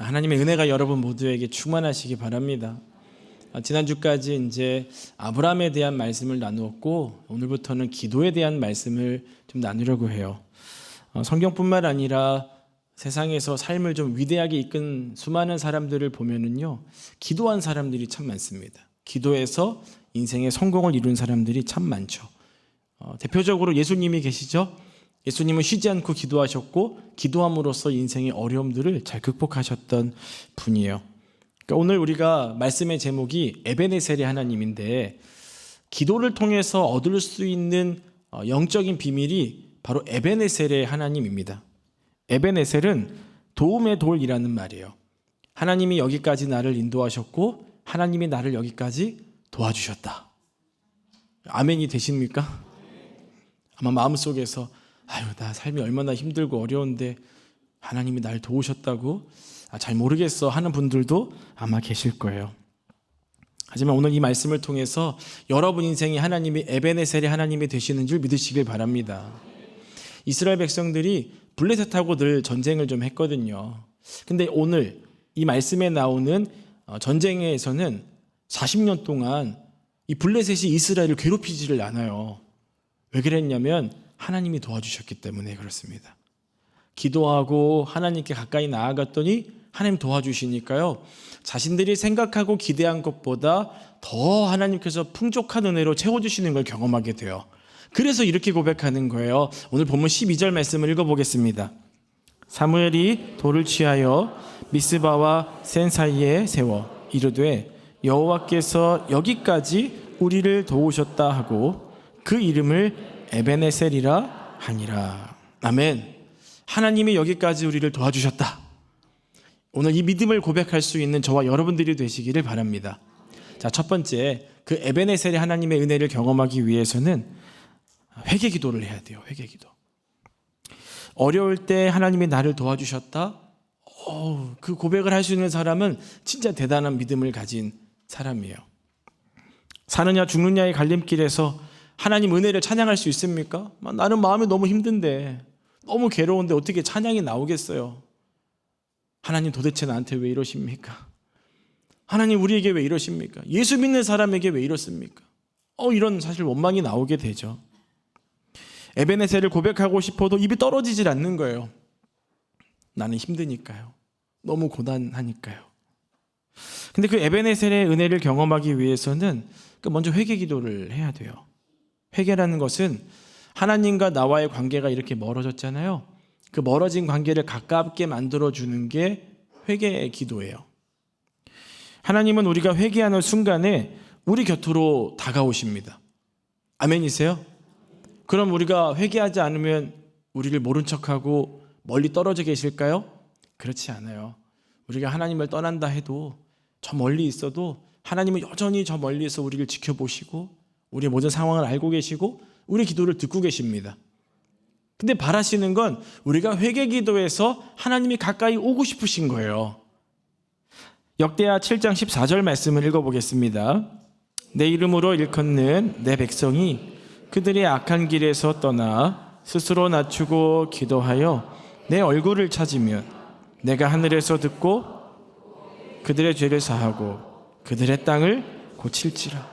하나님의 은혜가 여러분 모두에게 충만하시기 바랍니다. 지난주까지 이제 아브라함에 대한 말씀을 나누었고 오늘부터는 기도에 대한 말씀을 좀 나누려고 해요. 성경뿐만 아니라 세상에서 삶을 좀 위대하게 이끈 수많은 사람들을 보면은요, 기도한 사람들이 참 많습니다. 기도해서 인생의 성공을 이룬 사람들이 참 많죠. 대표적으로 예수님이 계시죠. 예수님은 쉬지 않고 기도하셨고 기도함으로써 인생의 어려움들을 잘 극복하셨던 분이에요. 그러니까 오늘 우리가 말씀의 제목이 에베네셀의 하나님인데, 기도를 통해서 얻을 수 있는 영적인 비밀이 바로 에베네셀의 하나님입니다. 에베네셀은 도움의 돌이라는 말이에요. 하나님이 여기까지 나를 인도하셨고 하나님이 나를 여기까지 도와주셨다. 아멘이 되십니까? 아마 마음속에서 나 삶이 얼마나 힘들고 어려운데 하나님이 날 도우셨다고 잘 모르겠어 하는 분들도 아마 계실 거예요. 하지만 오늘 이 말씀을 통해서 여러분 인생이 하나님이 에베네셀의 하나님이 되시는 줄 믿으시길 바랍니다. 이스라엘 백성들이 블레셋하고 늘 전쟁을 좀 했거든요. 근데 오늘 이 말씀에 나오는 전쟁에서는 40년 동안 이 블레셋이 이스라엘을 괴롭히지를 않아요. 왜 그랬냐면 하나님이 도와주셨기 때문에 그렇습니다. 기도하고 하나님께 가까이 나아갔더니 하나님 도와주시니까요, 자신들이 생각하고 기대한 것보다 더 하나님께서 풍족한 은혜로 채워주시는 걸 경험하게 돼요. 그래서 이렇게 고백하는 거예요. 오늘 본문 12절 말씀을 읽어보겠습니다. 사무엘이 돌을 취하여 미스바와 센 사이에 세워 이르되 여호와께서 여기까지 우리를 도우셨다 하고 그 이름을 에베네셀이라 하니라. 아멘. 하나님이 여기까지 우리를 도와주셨다. 오늘 이 믿음을 고백할 수 있는 저와 여러분들이 되시기를 바랍니다. 자, 첫 번째, 그 에베네셀의 하나님의 은혜를 경험하기 위해서는 회개 기도를 해야 돼요. 회개 기도. 어려울 때 하나님이 나를 도와주셨다. 그 고백을 할 수 있는 사람은 진짜 대단한 믿음을 가진 사람이에요. 사느냐 죽느냐의 갈림길에서 하나님 은혜를 찬양할 수 있습니까? 나는 마음이 너무 힘든데, 너무 괴로운데 어떻게 찬양이 나오겠어요? 하나님 도대체 나한테 왜 이러십니까? 하나님 우리에게 왜 이러십니까? 예수 믿는 사람에게 왜 이렇습니까? 이런 사실 원망이 나오게 되죠. 에베네셀을 고백하고 싶어도 입이 떨어지질 않는 거예요. 나는 힘드니까요. 너무 고단하니까요. 근데 그 에베네셀의 은혜를 경험하기 위해서는 먼저 회개 기도를 해야 돼요. 회개라는 것은 하나님과 나와의 관계가 이렇게 멀어졌잖아요. 그 멀어진 관계를 가깝게 만들어주는 게 회개의 기도예요. 하나님은 우리가 회개하는 순간에 우리 곁으로 다가오십니다. 아멘이세요? 그럼 우리가 회개하지 않으면 우리를 모른 척하고 멀리 떨어져 계실까요? 그렇지 않아요. 우리가 하나님을 떠난다 해도, 저 멀리 있어도 하나님은 여전히 저 멀리에서 우리를 지켜보시고 우리의 모든 상황을 알고 계시고 우리 기도를 듣고 계십니다. 근데 바라시는 건 우리가 회개 기도에서 하나님이 가까이 오고 싶으신 거예요. 역대하 7장 14절 말씀을 읽어보겠습니다. 내 이름으로 일컫는 내 백성이 그들의 악한 길에서 떠나 스스로 낮추고 기도하여 내 얼굴을 찾으면 내가 하늘에서 듣고 그들의 죄를 사하고 그들의 땅을 고칠지라.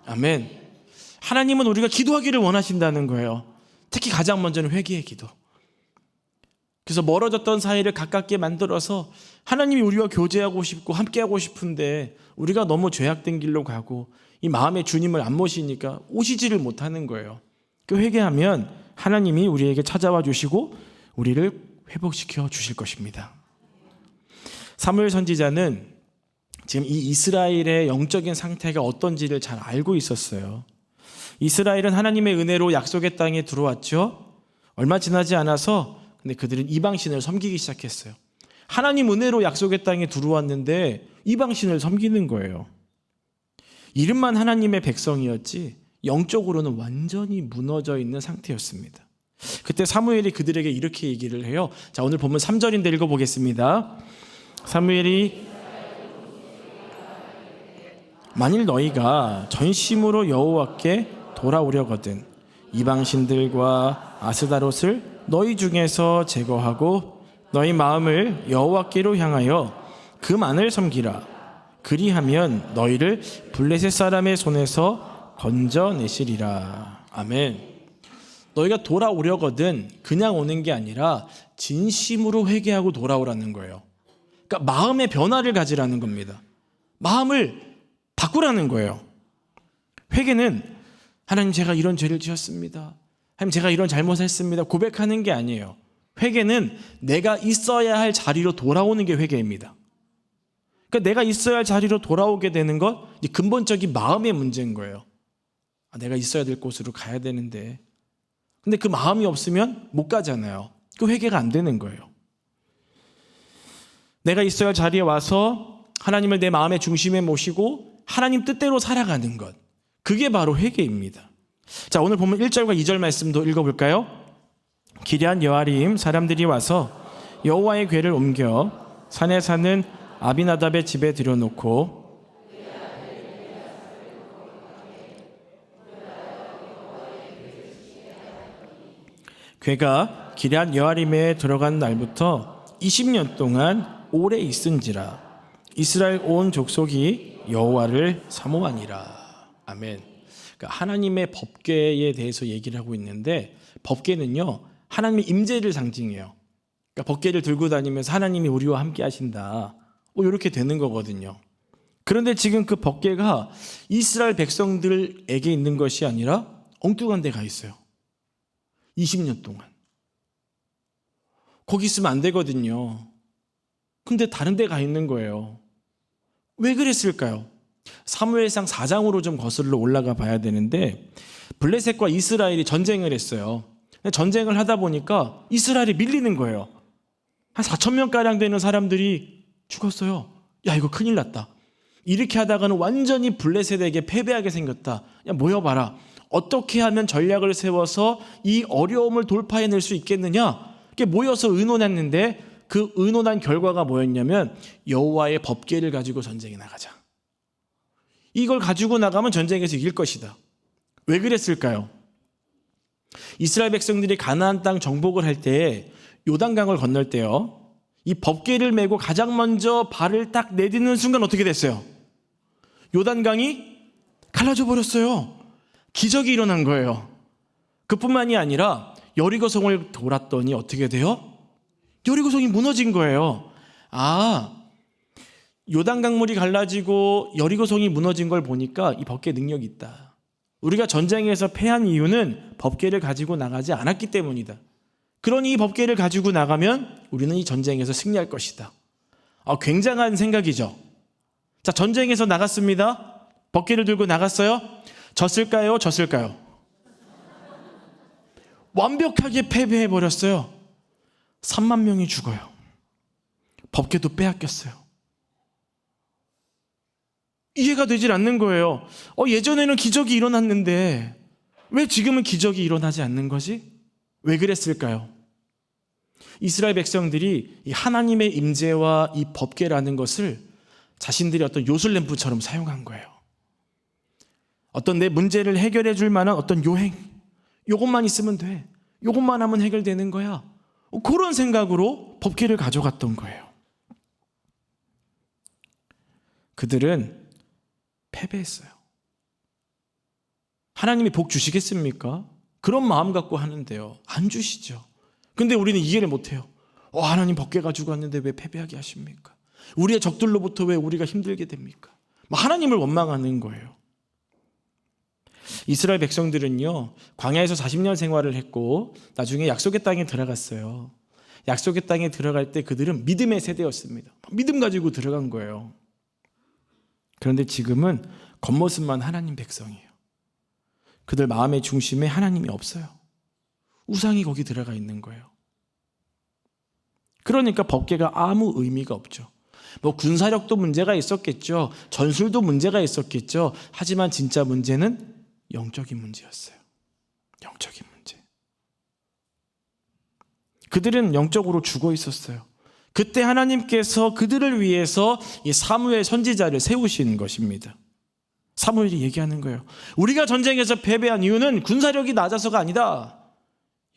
아멘. 하나님은 우리가 기도하기를 원하신다는 거예요. 특히 가장 먼저는 회개의 기도. 그래서 멀어졌던 사이를 가깝게 만들어서 하나님이 우리와 교제하고 싶고 함께하고 싶은데 우리가 너무 죄악된 길로 가고 이 마음의 주님을 안 모시니까 오시지를 못하는 거예요. 그 회개하면 하나님이 우리에게 찾아와 주시고 우리를 회복시켜 주실 것입니다. 사무엘 선지자는 지금 이 이스라엘의 영적인 상태가 어떤지를 잘 알고 있었어요. 이스라엘은 하나님의 은혜로 약속의 땅에 들어왔죠. 얼마 지나지 않아서 근데 그들은 이방신을 섬기기 시작했어요. 하나님 은혜로 약속의 땅에 들어왔는데 이방신을 섬기는 거예요. 이름만 하나님의 백성이었지 영적으로는 완전히 무너져 있는 상태였습니다. 그때 사무엘이 그들에게 이렇게 얘기를 해요. 자, 오늘 본문 3절인데 읽어보겠습니다. 사무엘이 만일 너희가 전심으로 여호와께 돌아오려거든 이방신들과 아스다롯을 너희 중에서 제거하고 너희 마음을 여호와께로 향하여 그만을 섬기라. 그리하면 너희를 블레셋 사람의 손에서 건져내시리라. 아멘. 너희가 돌아오려거든 그냥 오는 게 아니라 진심으로 회개하고 돌아오라는 거예요. 그러니까 마음의 변화를 가지라는 겁니다. 마음을 바꾸라는 거예요. 회개는 하나님 제가 이런 죄를 지었습니다. 하나님 제가 이런 잘못했습니다. 고백하는 게 아니에요. 회개는 내가 있어야 할 자리로 돌아오는 게 회개입니다. 그러니까 내가 있어야 할 자리로 돌아오게 되는 것, 근본적인 마음의 문제인 거예요. 내가 있어야 될 곳으로 가야 되는데 근데 그 마음이 없으면 못 가잖아요. 그 회개가 안 되는 거예요. 내가 있어야 할 자리에 와서 하나님을 내 마음의 중심에 모시고 하나님 뜻대로 살아가는 것, 그게 바로 회개입니다. 자, 오늘 보면 1절과 2절 말씀도 읽어볼까요? 기럇 여아림 사람들이 와서 여호와의 궤를 옮겨 산에 사는 아비나답의 집에 들여놓고 궤가 기럇 여아림에 들어간 날부터 20년 동안 오래 있은지라 이스라엘 온 족속이 여호와를 사모하니라. 아멘. 그러니까 하나님의 법궤에 대해서 얘기를 하고 있는데 법궤는요 하나님의 임재를 상징해요. 그러니까 법궤를 들고 다니면서 하나님이 우리와 함께 하신다. 이렇게 되는 거거든요. 그런데 지금 그 법궤가 이스라엘 백성들에게 있는 것이 아니라 엉뚱한 데 가 있어요. 20년 동안. 거기 있으면 안 되거든요. 근데 다른 데 가 있는 거예요. 왜 그랬을까요? 사무엘상 4장으로 좀 거슬러 올라가 봐야 되는데 블레셋과 이스라엘이 전쟁을 했어요. 전쟁을 하다 보니까 이스라엘이 밀리는 거예요. 한 4,000명가량 되는 사람들이 죽었어요. 야, 이거 큰일 났다. 이렇게 하다가는 완전히 블레셋에게 패배하게 생겼다. 야, 모여봐라. 어떻게 하면 전략을 세워서 이 어려움을 돌파해낼 수 있겠느냐? 이렇게 모여서 의논했는데 그 의논한 결과가 뭐였냐면 여호와의 법궤를 가지고 전쟁에 나가자. 이걸 가지고 나가면 전쟁에서 이길 것이다. 왜 그랬을까요? 이스라엘 백성들이 가나안 땅 정복을 할 때 요단강을 건널 때요. 이 법궤를 메고 가장 먼저 발을 딱 내딛는 순간 어떻게 됐어요? 요단강이 갈라져 버렸어요. 기적이 일어난 거예요. 그뿐만이 아니라 여리고성을 돌았더니 어떻게 돼요? 여리고성이 무너진 거예요. 요단강물이 갈라지고 여리고성이 무너진 걸 보니까 이 법궤 능력이 있다. 우리가 전쟁에서 패한 이유는 법궤를 가지고 나가지 않았기 때문이다. 그러니 이 법궤를 가지고 나가면 우리는 이 전쟁에서 승리할 것이다. 굉장한 생각이죠. 자, 전쟁에서 나갔습니다. 법궤를 들고 나갔어요. 졌을까요? 완벽하게 패배해버렸어요. 3만 명이 죽어요. 법궤도 빼앗겼어요. 이해가 되질 않는 거예요. 예전에는 기적이 일어났는데 왜 지금은 기적이 일어나지 않는 거지? 왜 그랬을까요? 이스라엘 백성들이 이 하나님의 임재와 이 법궤라는 것을 자신들이 어떤 요술램프처럼 사용한 거예요. 어떤 내 문제를 해결해 줄 만한 어떤 요행, 요것만 있으면 돼. 요것만 하면 해결되는 거야. 그런 생각으로 법궤를 가져갔던 거예요. 그들은 패배했어요. 하나님이 복 주시겠습니까? 그런 마음 갖고 하는데요. 안 주시죠. 근데 우리는 이해를 못해요. 하나님 법궤 가지고 왔는데 왜 패배하게 하십니까? 우리의 적들로부터 왜 우리가 힘들게 됩니까? 하나님을 원망하는 거예요. 이스라엘 백성들은요, 광야에서 40년 생활을 했고 나중에 약속의 땅에 들어갔어요. 약속의 땅에 들어갈 때 그들은 믿음의 세대였습니다. 믿음 가지고 들어간 거예요. 그런데 지금은 겉모습만 하나님 백성이에요. 그들 마음의 중심에 하나님이 없어요. 우상이 거기 들어가 있는 거예요. 그러니까 법궤가 아무 의미가 없죠. 군사력도 문제가 있었겠죠. 전술도 문제가 있었겠죠. 하지만 진짜 문제는 영적인 문제였어요. 영적인 문제. 그들은 영적으로 죽어 있었어요. 그때 하나님께서 그들을 위해서 이 사무엘 선지자를 세우신 것입니다. 사무엘이 얘기하는 거예요. 우리가 전쟁에서 패배한 이유는 군사력이 낮아서가 아니다.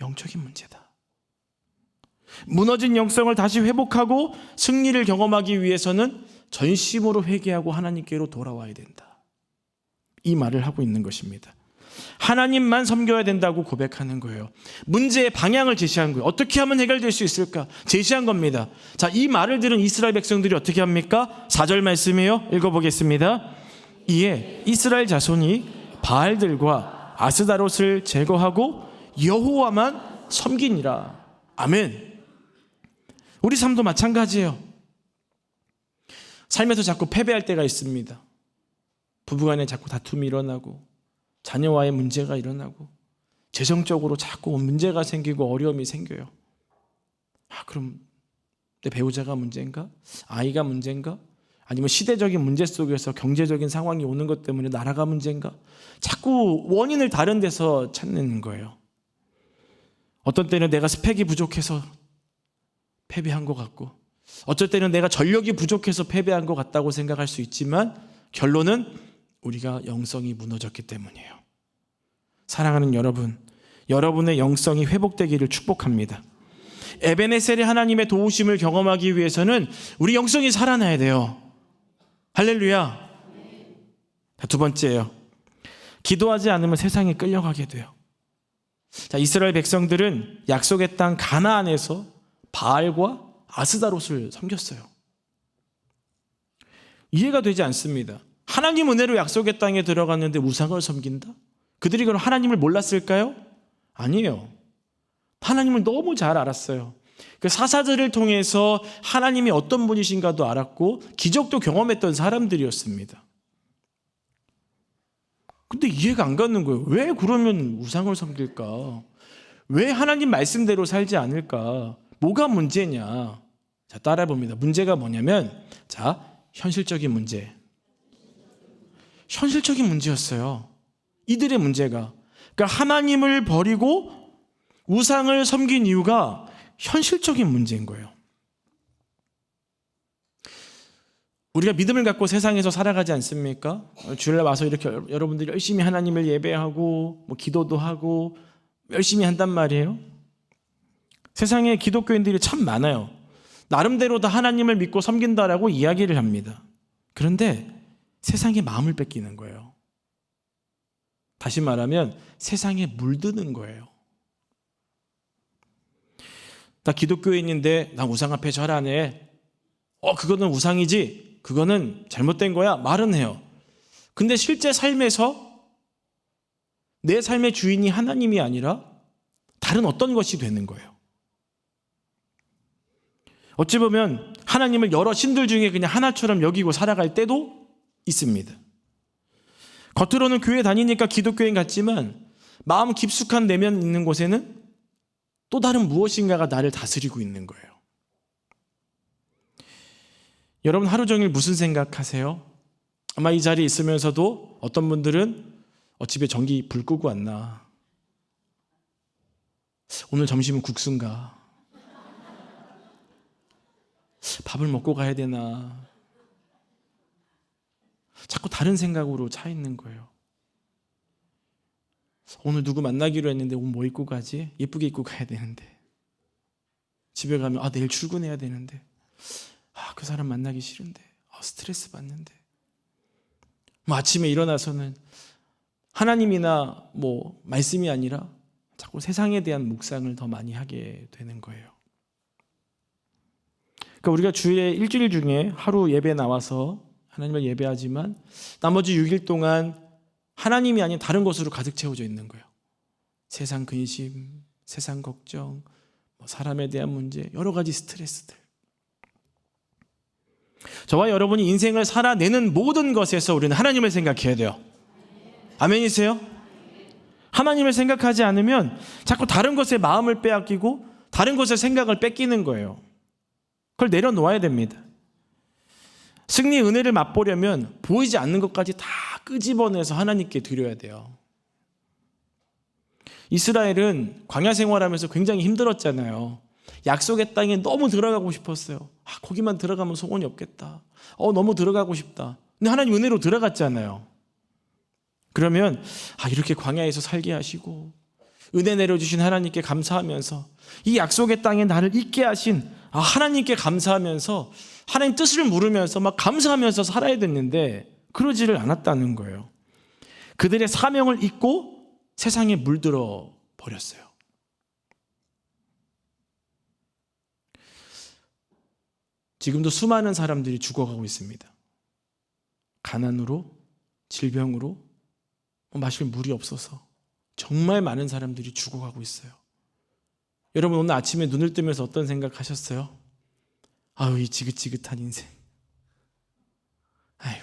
영적인 문제다. 무너진 영성을 다시 회복하고 승리를 경험하기 위해서는 전심으로 회개하고 하나님께로 돌아와야 된다. 이 말을 하고 있는 것입니다. 하나님만 섬겨야 된다고 고백하는 거예요. 문제의 방향을 제시한 거예요. 어떻게 하면 해결될 수 있을까? 제시한 겁니다. 자, 이 말을 들은 이스라엘 백성들이 어떻게 합니까? 4절 말씀이에요. 읽어보겠습니다. 이에 이스라엘 자손이 바알들과 아스다롯을 제거하고 여호와만 섬기니라. 아멘. 우리 삶도 마찬가지예요. 삶에서 자꾸 패배할 때가 있습니다. 부부간에 자꾸 다툼이 일어나고 자녀와의 문제가 일어나고 재정적으로 자꾸 문제가 생기고 어려움이 생겨요. 그럼 내 배우자가 문제인가? 아이가 문제인가? 아니면 시대적인 문제 속에서 경제적인 상황이 오는 것 때문에 나라가 문제인가? 자꾸 원인을 다른 데서 찾는 거예요. 어떤 때는 내가 스펙이 부족해서 패배한 것 같고, 어쩔 때는 내가 전력이 부족해서 패배한 것 같다고 생각할 수 있지만 결론은 우리가 영성이 무너졌기 때문이에요. 사랑하는 여러분, 여러분의 영성이 회복되기를 축복합니다. 에베네셀의 하나님의 도우심을 경험하기 위해서는 우리 영성이 살아나야 돼요. 할렐루야. 두 번째예요. 기도하지 않으면 세상에 끌려가게 돼요. 자, 이스라엘 백성들은 약속의 땅 가나안에서 바알과 아스다롯을 섬겼어요. 이해가 되지 않습니다. 하나님 은혜로 약속의 땅에 들어갔는데 우상을 섬긴다? 그들이 그럼 하나님을 몰랐을까요? 아니에요. 하나님을 너무 잘 알았어요. 그 사사들을 통해서 하나님이 어떤 분이신가도 알았고 기적도 경험했던 사람들이었습니다. 근데 이해가 안 가는 거예요. 왜 그러면 우상을 섬길까? 왜 하나님 말씀대로 살지 않을까? 뭐가 문제냐? 자, 따라해 봅니다. 문제가 뭐냐면, 자, 현실적인 문제. 현실적인 문제였어요. 이들의 문제가. 그러니까 하나님을 버리고 우상을 섬긴 이유가 현실적인 문제인 거예요. 우리가 믿음을 갖고 세상에서 살아가지 않습니까? 주일날 와서 이렇게 여러분들이 열심히 하나님을 예배하고 기도도 하고 열심히 한단 말이에요. 세상에 기독교인들이 참 많아요. 나름대로 다 하나님을 믿고 섬긴다라고 이야기를 합니다. 그런데 세상에 마음을 뺏기는 거예요. 다시 말하면 세상에 물드는 거예요. 나 기독교인인데 나 우상 앞에 절 안 해. 그거는 우상이지. 그거는 잘못된 거야. 말은 해요. 근데 실제 삶에서 내 삶의 주인이 하나님이 아니라 다른 어떤 것이 되는 거예요. 어찌 보면 하나님을 여러 신들 중에 그냥 하나처럼 여기고 살아갈 때도 있습니다. 겉으로는 교회 다니니까 기독교인 같지만 마음 깊숙한 내면 있는 곳에는 또 다른 무엇인가가 나를 다스리고 있는 거예요. 여러분 하루 종일 무슨 생각하세요? 아마 이 자리에 있으면서도 어떤 분들은 집에 전기 불 끄고 왔나? 오늘 점심은 국수인가? 밥을 먹고 가야 되나? 자꾸 다른 생각으로 차 있는 거예요. 오늘 누구 만나기로 했는데 오늘 뭐 입고 가지? 예쁘게 입고 가야 되는데. 집에 가면 내일 출근해야 되는데. 그 사람 만나기 싫은데. 스트레스 받는데. 아침에 일어나서는 하나님이나 말씀이 아니라 자꾸 세상에 대한 묵상을 더 많이 하게 되는 거예요. 그러니까 우리가 주에 일주일 중에 하루 예배 나와서 하나님을 예배하지만 나머지 6일 동안 하나님이 아닌 다른 것으로 가득 채워져 있는 거예요. 세상 근심, 세상 걱정, 사람에 대한 문제, 여러 가지 스트레스들. 저와 여러분이 인생을 살아내는 모든 것에서 우리는 하나님을 생각해야 돼요. 아멘이세요? 하나님을 생각하지 않으면 자꾸 다른 것에 마음을 빼앗기고 다른 것에 생각을 뺏기는 거예요. 그걸 내려놓아야 됩니다. 승리의 은혜를 맛보려면 보이지 않는 것까지 다 끄집어내서 하나님께 드려야 돼요. 이스라엘은 광야 생활하면서 굉장히 힘들었잖아요. 약속의 땅에 너무 들어가고 싶었어요. 거기만 들어가면 소원이 없겠다. 너무 들어가고 싶다. 근데 하나님 은혜로 들어갔잖아요. 그러면 이렇게 광야에서 살게 하시고 은혜 내려주신 하나님께 감사하면서 이 약속의 땅에 나를 있게 하신 하나님께 감사하면서 하나님 뜻을 물으면서 막 감사하면서 살아야 됐는데 그러지를 않았다는 거예요. 그들의 사명을 잊고 세상에 물들어 버렸어요. 지금도 수많은 사람들이 죽어가고 있습니다. 가난으로, 질병으로, 마실 물이 없어서 정말 많은 사람들이 죽어가고 있어요. 여러분 오늘 아침에 눈을 뜨면서 어떤 생각하셨어요? 아유, 이 지긋지긋한 인생. 아유,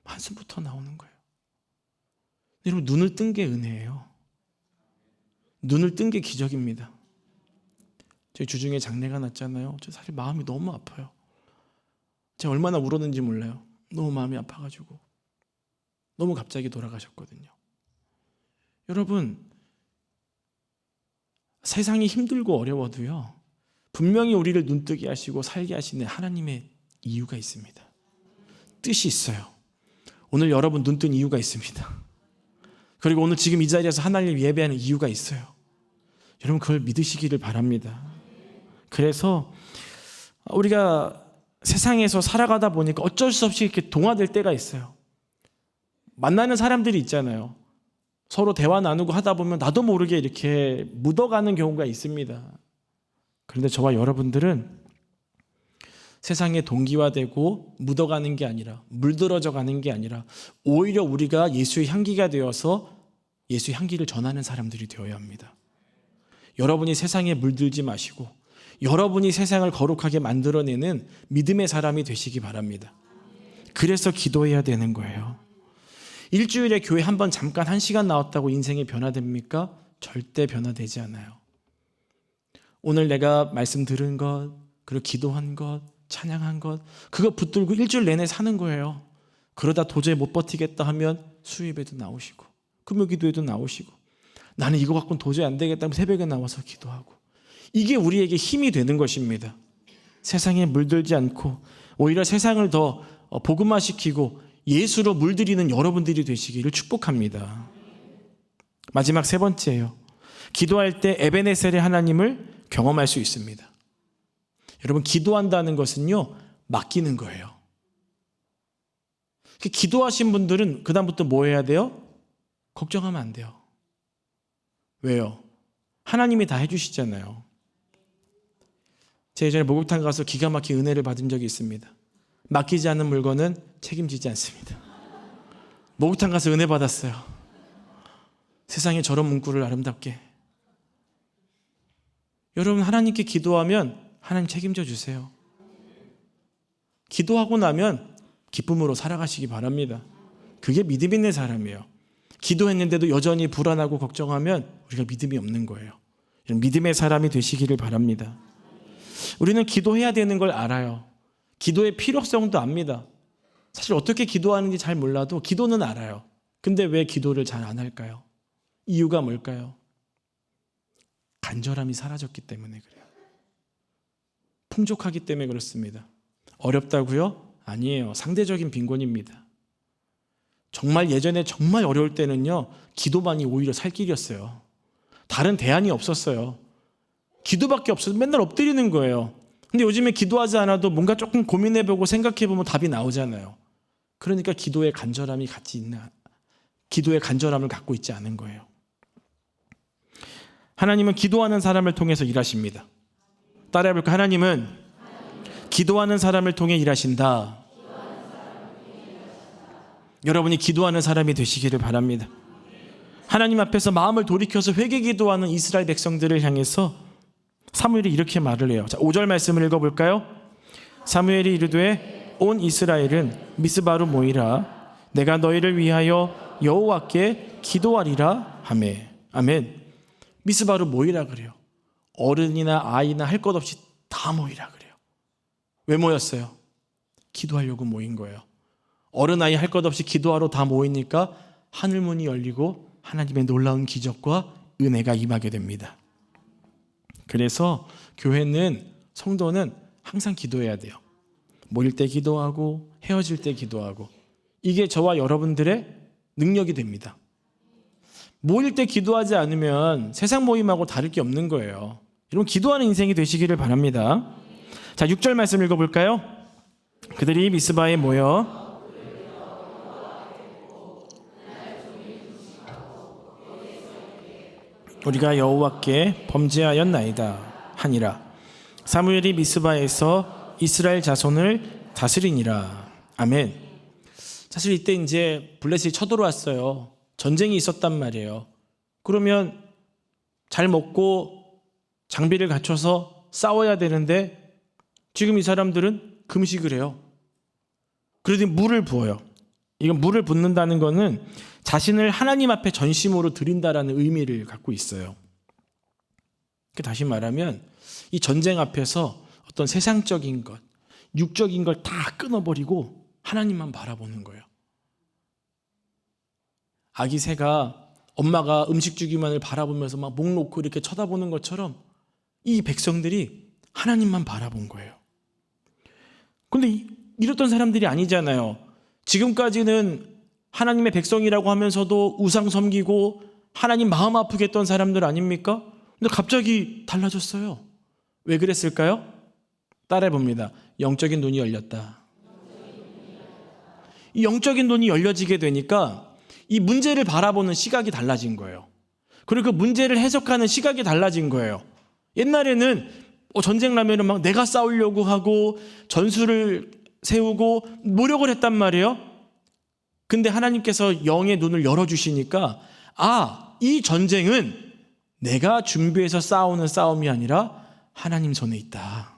한숨부터 나오는 거예요. 여러분 눈을 뜬 게 은혜예요. 눈을 뜬 게 기적입니다. 저희 주중에 장례가 났잖아요. 저 사실 마음이 너무 아파요. 제가 얼마나 울었는지 몰라요. 너무 마음이 아파가지고. 너무 갑자기 돌아가셨거든요. 여러분, 세상이 힘들고 어려워도요, 분명히 우리를 눈뜨게 하시고 살게 하시는 하나님의 이유가 있습니다. 뜻이 있어요. 오늘 여러분 눈뜬 이유가 있습니다. 그리고 오늘 지금 이 자리에서 하나님을 예배하는 이유가 있어요. 여러분 그걸 믿으시기를 바랍니다. 그래서 우리가 세상에서 살아가다 보니까 어쩔 수 없이 이렇게 동화될 때가 있어요. 만나는 사람들이 있잖아요. 서로 대화 나누고 하다 보면 나도 모르게 이렇게 묻어가는 경우가 있습니다. 그런데 저와 여러분들은 세상에 동기화되고 묻어가는 게 아니라 물들어져 가는 게 아니라 오히려 우리가 예수의 향기가 되어서 예수의 향기를 전하는 사람들이 되어야 합니다. 여러분이 세상에 물들지 마시고 여러분이 세상을 거룩하게 만들어내는 믿음의 사람이 되시기 바랍니다. 그래서 기도해야 되는 거예요. 일주일에 교회 한 번 잠깐 1시간 나왔다고 인생이 변화됩니까? 절대 변화되지 않아요. 오늘 내가 말씀 들은 것, 그리고 기도한 것, 찬양한 것, 그거 붙들고 일주일 내내 사는 거예요. 그러다 도저히 못 버티겠다 하면 수요예배도 나오시고 금요기도에도 나오시고 나는 이거 갖고는 도저히 안 되겠다 하면 새벽에 나와서 기도하고 이게 우리에게 힘이 되는 것입니다. 세상에 물들지 않고 오히려 세상을 더 복음화시키고 예수로 물들이는 여러분들이 되시기를 축복합니다. 마지막 세 번째예요. 기도할 때 에베네셀의 하나님을 경험할 수 있습니다. 여러분 기도한다는 것은요 맡기는 거예요. 기도하신 분들은 그 다음부터 뭐 해야 돼요? 걱정하면 안 돼요. 왜요? 하나님이 다 해주시잖아요. 제가 예전에 목욕탕 가서 기가 막힌 은혜를 받은 적이 있습니다. 맡기지 않는 물건은 책임지지 않습니다. 목욕탕 가서 은혜 받았어요. 세상에 저런 문구를 아름답게. 여러분 하나님께 기도하면 하나님 책임져 주세요. 기도하고 나면 기쁨으로 살아가시기 바랍니다. 그게 믿음 있는 사람이에요. 기도했는데도 여전히 불안하고 걱정하면 우리가 믿음이 없는 거예요. 믿음의 사람이 되시기를 바랍니다. 우리는 기도해야 되는 걸 알아요. 기도의 필요성도 압니다. 사실 어떻게 기도하는지 잘 몰라도 기도는 알아요. 근데 왜 기도를 잘 안 할까요? 이유가 뭘까요? 간절함이 사라졌기 때문에 그래요. 풍족하기 때문에 그렇습니다. 어렵다고요? 아니에요. 상대적인 빈곤입니다. 정말 예전에 정말 어려울 때는요, 기도만이 오히려 살 길이었어요. 다른 대안이 없었어요. 기도밖에 없어서 맨날 엎드리는 거예요. 근데 요즘에 기도하지 않아도 뭔가 조금 고민해보고 생각해보면 답이 나오잖아요. 그러니까 기도의 간절함이 같이 있는, 기도의 간절함을 갖고 있지 않은 거예요. 하나님은 기도하는 사람을 통해서 일하십니다. 따라해볼까요? 하나님은 기도하는 사람을 통해 일하신다. 여러분이 기도하는 사람이 되시기를 바랍니다. 하나님 앞에서 마음을 돌이켜서 회개 기도하는 이스라엘 백성들을 향해서 사무엘이 이렇게 말을 해요. 자, 5절 말씀을 읽어볼까요? 사무엘이 이르되 온 이스라엘은 미스바로 모이라. 내가 너희를 위하여 여호와께 기도하리라 하매. 아멘. 미스바로 모이라 그래요. 어른이나 아이나 할 것 없이 다 모이라 그래요. 왜 모였어요? 기도하려고 모인 거예요. 어른 아이 할 것 없이 기도하러 다 모이니까 하늘문이 열리고 하나님의 놀라운 기적과 은혜가 임하게 됩니다. 그래서 교회는, 성도는 항상 기도해야 돼요. 모일 때 기도하고 헤어질 때 기도하고, 이게 저와 여러분들의 능력이 됩니다. 모일 때 기도하지 않으면 세상 모임하고 다를 게 없는 거예요. 여러분 기도하는 인생이 되시기를 바랍니다. 자, 6절 말씀 읽어볼까요? 그들이 미스바에 모여 우리가 여호와께 범죄하였나이다 하니라. 사무엘이 미스바에서 이스라엘 자손을 다스리니라. 아멘. 사실 이때 이제 블레셋이 쳐들어왔어요. 전쟁이 있었단 말이에요. 그러면 잘 먹고 장비를 갖춰서 싸워야 되는데 지금 이 사람들은 금식을 해요. 그러더니 물을 부어요. 이건 물을 붓는다는 거는 자신을 하나님 앞에 전심으로 드린다라는 의미를 갖고 있어요. 다시 말하면 이 전쟁 앞에서 어떤 세상적인 것, 육적인 걸 다 끊어버리고 하나님만 바라보는 거예요. 아기 새가 엄마가 음식 주기만을 바라보면서 막 목 놓고 이렇게 쳐다보는 것처럼 이 백성들이 하나님만 바라본 거예요. 그런데 이랬던 사람들이 아니잖아요. 지금까지는 하나님의 백성이라고 하면서도 우상 섬기고 하나님 마음 아프게 했던 사람들 아닙니까? 근데 갑자기 달라졌어요. 왜 그랬을까요? 따라해 봅니다. 영적인 눈이 열렸다. 이 영적인 눈이 열려지게 되니까 이 문제를 바라보는 시각이 달라진 거예요. 그리고 그 문제를 해석하는 시각이 달라진 거예요. 옛날에는 전쟁 나면은 막 내가 싸우려고 하고 전술을 세우고 노력을 했단 말이에요. 근데 하나님께서 영의 눈을 열어주시니까 이 전쟁은 내가 준비해서 싸우는 싸움이 아니라 하나님 손에 있다.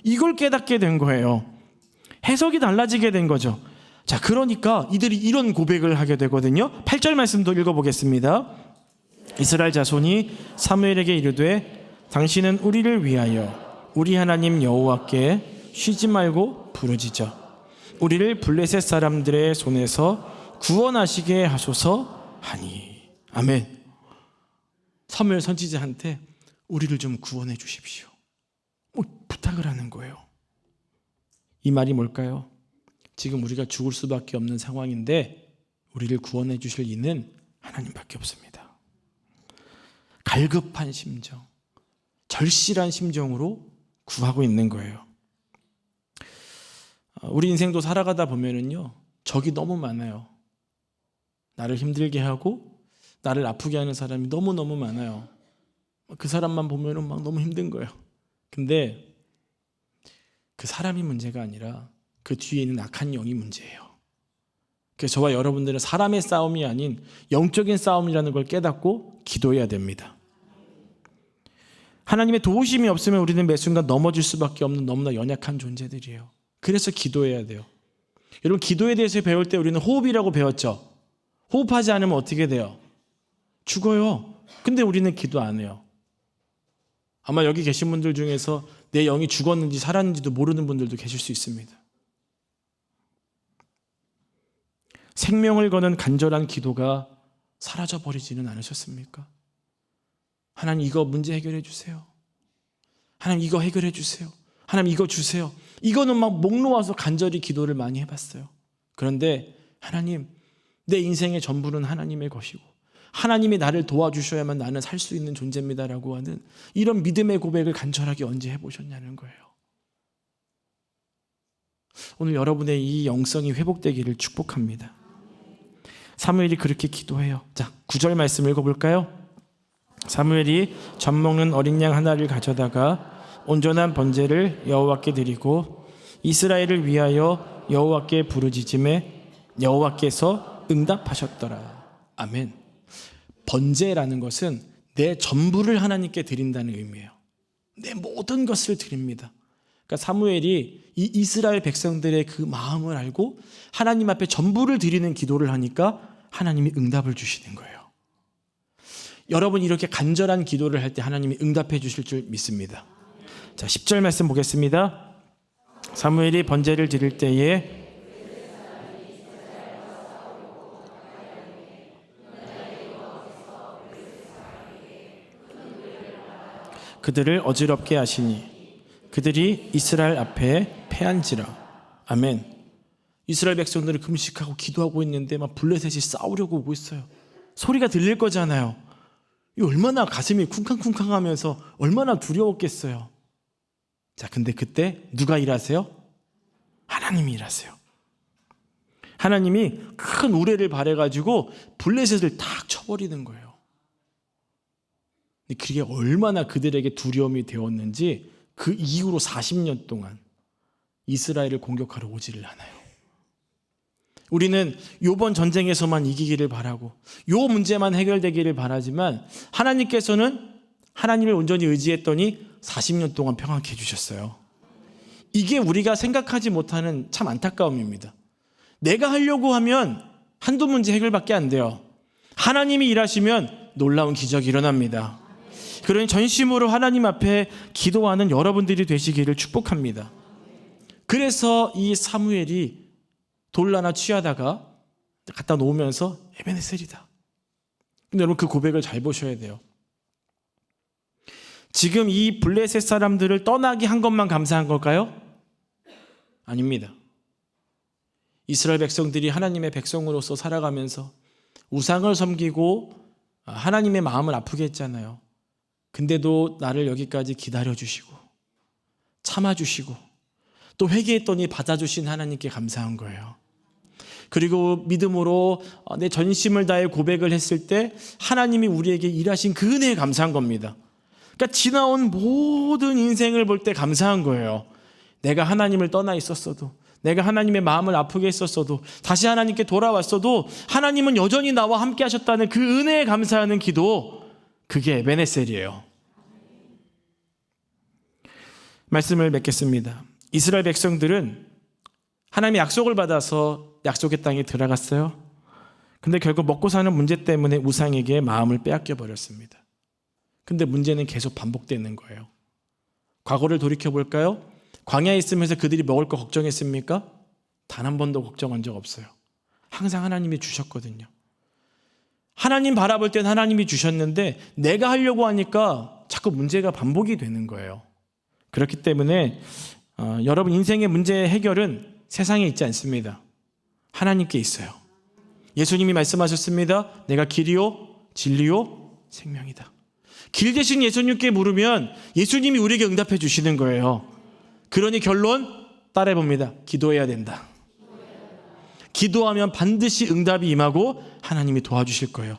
이걸 깨닫게 된 거예요. 해석이 달라지게 된 거죠. 자, 그러니까 이들이 이런 고백을 하게 되거든요. 8절 말씀도 읽어보겠습니다. 이스라엘 자손이 사무엘에게 이르되 당신은 우리를 위하여 우리 하나님 여호와께 쉬지 말고 부르짖어 우리를 블레셋 사람들의 손에서 구원하시게 하소서 하니. 아멘. 사무엘 선지자한테 우리를 좀 구원해 주십시오. 부탁을 하는 거예요. 이 말이 뭘까요? 지금 우리가 죽을 수밖에 없는 상황인데 우리를 구원해 주실 이는 하나님밖에 없습니다. 갈급한 심정, 절실한 심정으로 구하고 있는 거예요. 우리 인생도 살아가다 보면은요, 적이 너무 많아요. 나를 힘들게 하고 나를 아프게 하는 사람이 너무너무 많아요. 그 사람만 보면은 막 너무 힘든 거예요. 근데 그 사람이 문제가 아니라 그 뒤에 있는 악한 영이 문제예요. 그래서 저와 여러분들은 사람의 싸움이 아닌 영적인 싸움이라는 걸 깨닫고 기도해야 됩니다. 하나님의 도우심이 없으면 우리는 매 순간 넘어질 수밖에 없는 너무나 연약한 존재들이에요. 그래서 기도해야 돼요. 여러분, 기도에 대해서 배울 때 우리는 호흡이라고 배웠죠. 호흡하지 않으면 어떻게 돼요? 죽어요. 근데 우리는 기도 안 해요. 아마 여기 계신 분들 중에서 내 영이 죽었는지 살았는지도 모르는 분들도 계실 수 있습니다. 생명을 거는 간절한 기도가 사라져버리지는 않으셨습니까? 하나님, 이거 문제 해결해 주세요. 하나님, 이거 해결해 주세요. 하나님, 이거 주세요. 이거는 막 목 놓아서 간절히 기도를 많이 해봤어요. 그런데 하나님, 내 인생의 전부는 하나님의 것이고 하나님이 나를 도와주셔야만 나는 살 수 있는 존재입니다라고 하는 이런 믿음의 고백을 간절하게 언제 해보셨냐는 거예요. 오늘 여러분의 이 영성이 회복되기를 축복합니다. 사무엘이 그렇게 기도해요. 자, 9절 말씀 읽어볼까요? 사무엘이 젖 먹는 어린 양 하나를 가져다가 온전한 번제를 여호와께 드리고 이스라엘을 위하여 여호와께 부르짖음에 여호와께서 응답하셨더라. 아멘. 번제라는 것은 내 전부를 하나님께 드린다는 의미예요. 내 모든 것을 드립니다. 그러니까 사무엘이 이 이스라엘 백성들의 그 마음을 알고 하나님 앞에 전부를 드리는 기도를 하니까 하나님이 응답을 주시는 거예요. 여러분, 이렇게 간절한 기도를 할 때 하나님이 응답해 주실 줄 믿습니다. 자, 10절 말씀 보겠습니다. 사무엘이 번제를 드릴 때에 그들을 어지럽게 하시니 그들이 이스라엘 앞에 패한지라. 아멘. 이스라엘 백성들은 금식하고 기도하고 있는데 막 블레셋이 싸우려고 오고 있어요. 소리가 들릴 거잖아요. 이 얼마나 가슴이 쿵쾅쿵쾅하면서 얼마나 두려웠겠어요. 자, 근데 그때 누가 일하세요? 하나님이 일하세요. 하나님이 큰 우레를 발해가지고 블레셋을 탁 쳐버리는 거예요. 그게 얼마나 그들에게 두려움이 되었는지 그 이후로 40년 동안 이스라엘을 공격하러 오지를 않아요. 우리는 이번 전쟁에서만 이기기를 바라고 이 문제만 해결되기를 바라지만 하나님께서는 하나님을 온전히 의지했더니 40년 동안 평안케 해주셨어요. 이게 우리가 생각하지 못하는 참 안타까움입니다. 내가 하려고 하면 한두 문제 해결밖에 안 돼요. 하나님이 일하시면 놀라운 기적이 일어납니다. 그러니 전심으로 하나님 앞에 기도하는 여러분들이 되시기를 축복합니다. 그래서 이 사무엘이 돌 하나 취하다가 갖다 놓으면서 에베네셀이다. 근데 여러분 그 고백을 잘 보셔야 돼요. 지금 이 블레셋 사람들을 떠나게 한 것만 감사한 걸까요? 아닙니다. 이스라엘 백성들이 하나님의 백성으로서 살아가면서 우상을 섬기고 하나님의 마음을 아프게 했잖아요. 근데도 나를 여기까지 기다려주시고 참아주시고 또 회개했더니 받아주신 하나님께 감사한 거예요. 그리고 믿음으로 내 전심을 다해 고백을 했을 때 하나님이 우리에게 일하신 그 은혜에 감사한 겁니다. 그러니까 지나온 모든 인생을 볼 때 감사한 거예요. 내가 하나님을 떠나 있었어도, 내가 하나님의 마음을 아프게 했었어도, 다시 하나님께 돌아왔어도 하나님은 여전히 나와 함께 하셨다는 그 은혜에 감사하는 기도, 그게 에베네셀이에요. 말씀을 맺겠습니다. 이스라엘 백성들은 하나님의 약속을 받아서 약속의 땅에 들어갔어요. 근데 결국 먹고 사는 문제 때문에 우상에게 마음을 빼앗겨 버렸습니다. 근데 문제는 계속 반복되는 거예요. 과거를 돌이켜 볼까요? 광야에 있으면서 그들이 먹을 거 걱정했습니까? 단 한 번도 걱정한 적 없어요. 항상 하나님이 주셨거든요. 하나님 바라볼 땐 하나님이 주셨는데 내가 하려고 하니까 자꾸 문제가 반복이 되는 거예요. 그렇기 때문에 여러분 인생의 문제 해결은 세상에 있지 않습니다. 하나님께 있어요. 예수님이 말씀하셨습니다. 내가 길이요 진리요 생명이다. 길 대신 예수님께 물으면 예수님이 우리에게 응답해 주시는 거예요. 그러니 결론 따라해봅니다. 기도해야 된다. 기도하면 반드시 응답이 임하고 하나님이 도와주실 거예요.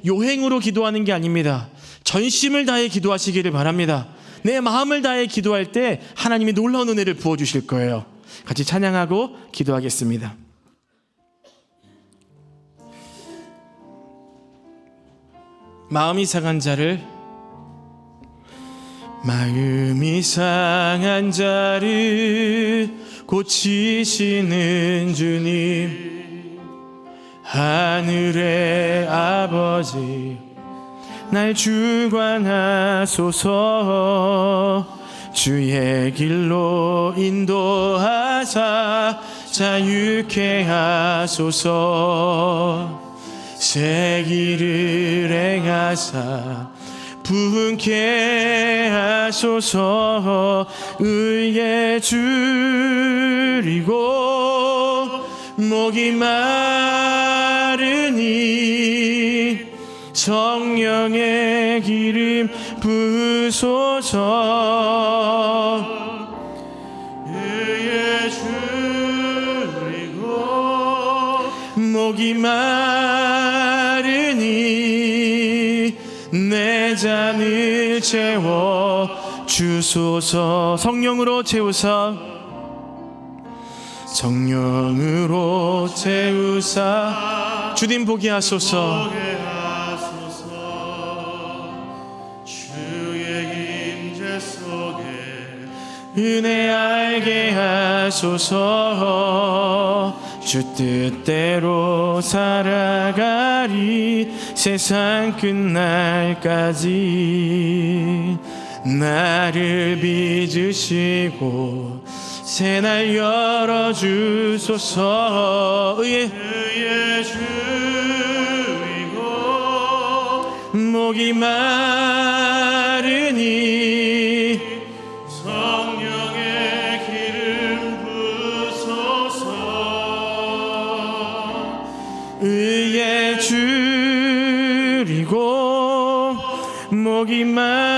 요행으로 기도하는 게 아닙니다. 전심을 다해 기도하시기를 바랍니다. 내 마음을 다해 기도할 때 하나님이 놀라운 은혜를 부어주실 거예요. 같이 찬양하고 기도하겠습니다. 마음이 상한 자를 고치시는 주님, 하늘의 아버지 날 주관하소서. 주의 길로 인도하사 자유케 하소서. 새 길을 행하사 부흥케 하소서. 의에 줄이고 목이 마르니 성령의 기름 부으소서. 의에 줄이고 목이 마르니 내 잔을 채워 주소서. 성령으로 채우사, 성령으로 채우사 주님 보게 하소서. 주의 임재 속에 은혜 알게 하소서. 주 뜻대로 살아가리 세상 끝날까지. 나를 빚으시고 새날 열어주소서. 의에 줄이고 목이 마르니 성령의 기름 부소서. 의에 줄이고 목이 마르니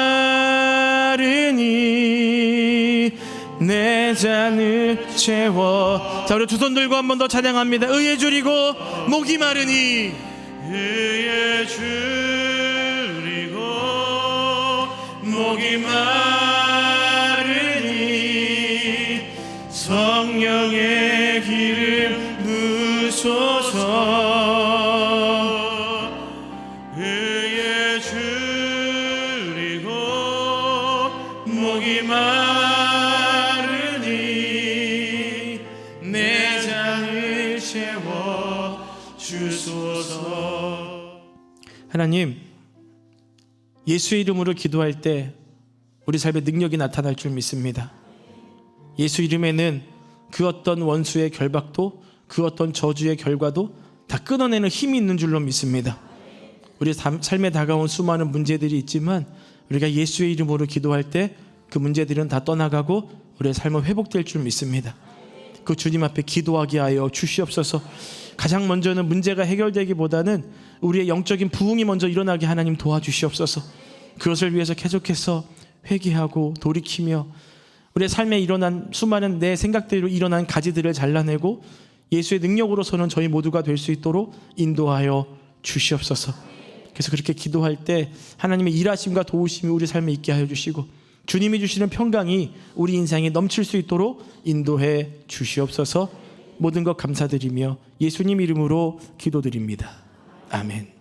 내 잔을 채워. 자, 우리 두 손 들고 한 번 더 찬양합니다. 의에 줄이고 목이 마르니 의에 줄이고 목이 마르니 성령의 기름 부으소서. 의에 줄이고 목이 마르니 내 잔을 채워 주소서. 하나님, 예수의 이름으로 기도할 때 우리 삶에 능력이 나타날 줄 믿습니다. 예수 이름에는 그 어떤 원수의 결박도, 그 어떤 저주의 결과도 다 끊어내는 힘이 있는 줄로 믿습니다. 우리 삶에 다가온 수많은 문제들이 있지만 우리가 예수의 이름으로 기도할 때 그 문제들은 다 떠나가고 우리의 삶은 회복될 줄 믿습니다. 그 주님 앞에 기도하게 하여 주시옵소서. 가장 먼저는 문제가 해결되기보다는 우리의 영적인 부흥이 먼저 일어나게 하나님 도와주시옵소서. 그것을 위해서 계속해서 회개하고 돌이키며 우리의 삶에 일어난 수많은 내 생각대로 일어난 가지들을 잘라내고 예수의 능력으로서는 저희 모두가 될 수 있도록 인도하여 주시옵소서. 그래서 그렇게 기도할 때 하나님의 일하심과 도우심이 우리 삶에 있게 하여 주시고 주님이 주시는 평강이 우리 인생에 넘칠 수 있도록 인도해 주시옵소서. 모든 것 감사드리며 예수님 이름으로 기도드립니다. 아멘.